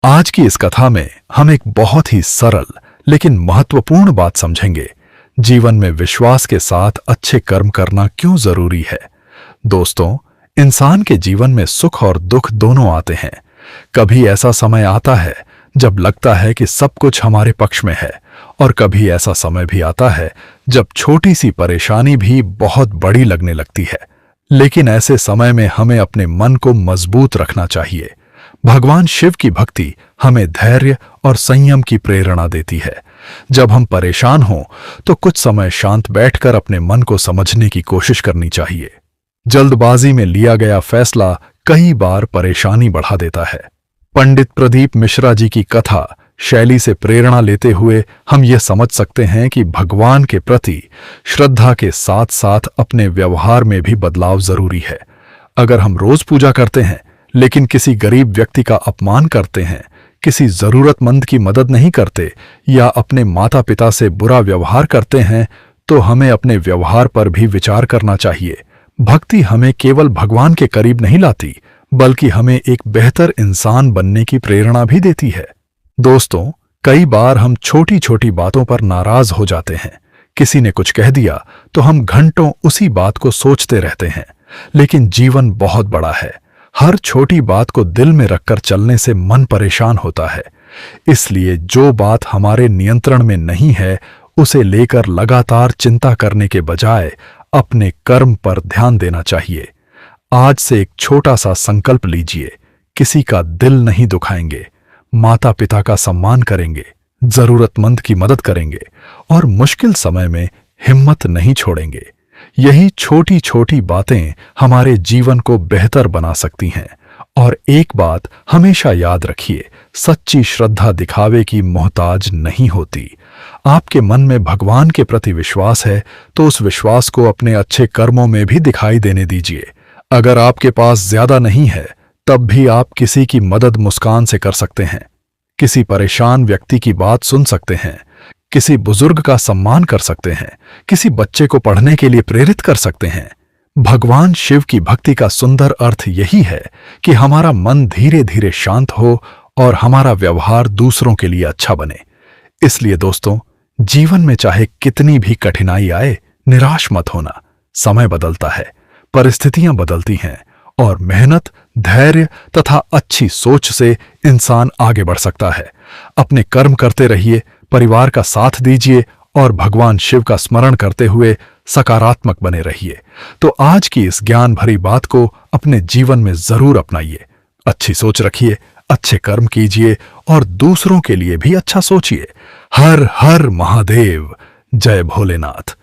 आज की इस कथा में हम एक बहुत ही सरल लेकिन महत्वपूर्ण बात समझेंगे। जीवन में विश्वास के साथ अच्छे कर्म करना क्यों जरूरी है। दोस्तों, इंसान के जीवन में सुख और दुख दोनों आते हैं। कभी ऐसा समय आता है जब लगता है कि सब कुछ हमारे पक्ष में है, और कभी ऐसा समय भी आता है जब छोटी सी परेशानी भी बहुत बड़ी लगने लगती है। लेकिन ऐसे समय में हमें अपने मन को मजबूत रखना चाहिए। भगवान शिव की भक्ति हमें धैर्य और संयम की प्रेरणा देती है। जब हम परेशान हों तो कुछ समय शांत बैठकर अपने मन को समझने की कोशिश करनी चाहिए। जल्दबाजी में लिया गया फैसला कई बार परेशानी बढ़ा देता है। पंडित प्रदीप मिश्रा जी की कथा शैली से प्रेरणा लेते हुए हम ये समझ सकते हैं कि भगवान के प्रति श्रद्धा के साथ साथ अपने व्यवहार में भी बदलाव जरूरी है। अगर हम रोज पूजा करते हैं लेकिन किसी गरीब व्यक्ति का अपमान करते हैं, किसी जरूरतमंद की मदद नहीं करते या अपने माता पिता से बुरा व्यवहार करते हैं, तो हमें अपने व्यवहार पर भी विचार करना चाहिए। भक्ति हमें केवल भगवान के करीब नहीं लाती, बल्कि हमें एक बेहतर इंसान बनने की प्रेरणा भी देती है। दोस्तों, कई बार हम छोटी छोटी बातों पर नाराज हो जाते हैं। किसी ने कुछ कह दिया तो हम घंटों उसी बात को सोचते रहते हैं। लेकिन जीवन बहुत बड़ा है। हर छोटी बात को दिल में रखकर चलने से मन परेशान होता है। इसलिए जो बात हमारे नियंत्रण में नहीं है, उसे लेकर लगातार चिंता करने के बजाय अपने कर्म पर ध्यान देना चाहिए। आज से एक छोटा सा संकल्प लीजिए। किसी का दिल नहीं दुखाएंगे, माता पिता का सम्मान करेंगे, जरूरतमंद की मदद करेंगे और मुश्किल समय में हिम्मत नहीं छोड़ेंगे। यही छोटी छोटी बातें हमारे जीवन को बेहतर बना सकती हैं। और एक बात हमेशा याद रखिए, सच्ची श्रद्धा दिखावे की मोहताज नहीं होती। आपके मन में भगवान के प्रति विश्वास है तो उस विश्वास को अपने अच्छे कर्मों में भी दिखाई देने दीजिए। अगर आपके पास ज्यादा नहीं है, तब भी आप किसी की मदद मुस्कान से कर सकते हैं। किसी परेशान व्यक्ति की बात सुन सकते हैं, किसी बुजुर्ग का सम्मान कर सकते हैं, किसी बच्चे को पढ़ने के लिए प्रेरित कर सकते हैं। भगवान शिव की भक्ति का सुंदर अर्थ यही है कि हमारा मन धीरे धीरे शांत हो और हमारा व्यवहार दूसरों के लिए अच्छा बने। इसलिए दोस्तों, जीवन में चाहे कितनी भी कठिनाई आए, निराश मत होना। समय बदलता है, परिस्थितियां बदलती हैं, और मेहनत, धैर्य तथा अच्छी सोच से इंसान आगे बढ़ सकता है। अपने कर्म करते रहिए, परिवार का साथ दीजिए और भगवान शिव का स्मरण करते हुए सकारात्मक बने रहिए। तो आज की इस ज्ञान भरी बात को अपने जीवन में जरूर अपनाइए। अच्छी सोच रखिए, अच्छे कर्म कीजिए और दूसरों के लिए भी अच्छा सोचिए। हर हर महादेव। जय भोलेनाथ।